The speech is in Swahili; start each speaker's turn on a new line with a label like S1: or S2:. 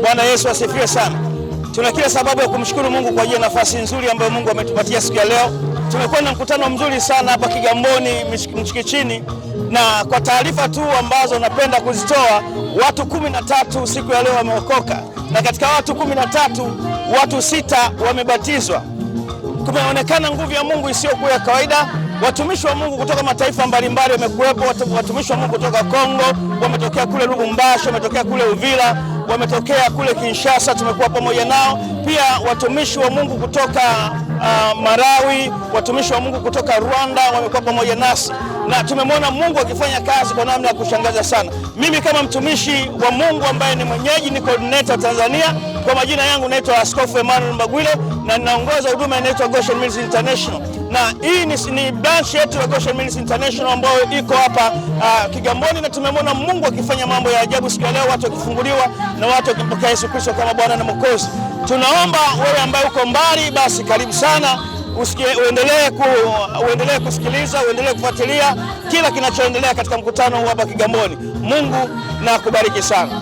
S1: Bwana Yesu asifiwe sana. Tuna kila sababu ya kumshukuru Mungu kwa ajili ya nafasi nzuri ambayo Mungu ametupatia siku ya leo. Tumekuwa na mkutano mzuri sana hapa Kigamboni Mchikichini, na kwa taarifa tu ambazo napenda kuzitoa, watu 13 siku ya leo wameokoka, na katika watu 13 watu 6 wamebatizwa. Kumeonekana nguvu ya Mungu isiyokuwa ya kawaida. Watumishi wa Mungu kutoka mataifa mbalimbali wamekuwepo. Watumishi wa Mungu kutoka Kongo, wametokea kule Lubumbashi, wametokea kule Uvira, wametokea kule Kinshasa, tumekuwa pamoja nao. Pia watumishi wa Mungu kutoka Malawi, watumishi wa Mungu kutoka Rwanda wamekuwa pamoja nasi, na tumemwona Mungu akifanya kazi kwa namna ya kushangaza sana. Mimi kama mtumishi wa Mungu ambaye ni mwenyeji, ni coordinator Tanzania, kwa majina yangu naitwa Askofu Emmanuel Mbagwile, na ninaongoza huduma inaitwa Goshen Ministries International, na hii ni branch yetu ya Goshen Ministries International ambayo iko hapa Kigamboni, na tumemwona Mungu akifanya mambo ya ajabu siku ya leo, watu wakifunguliwa na watu wakimpokea Yesu Kristo kama Bwana na Mwokozi. Tunaomba wewe ambaye uko mbali, basi karibu sana, uendelee kusikiliza, uendelee kufuatilia kila kinachoendelea katika mkutano huu hapa Kigamboni. Mungu na kubariki sana.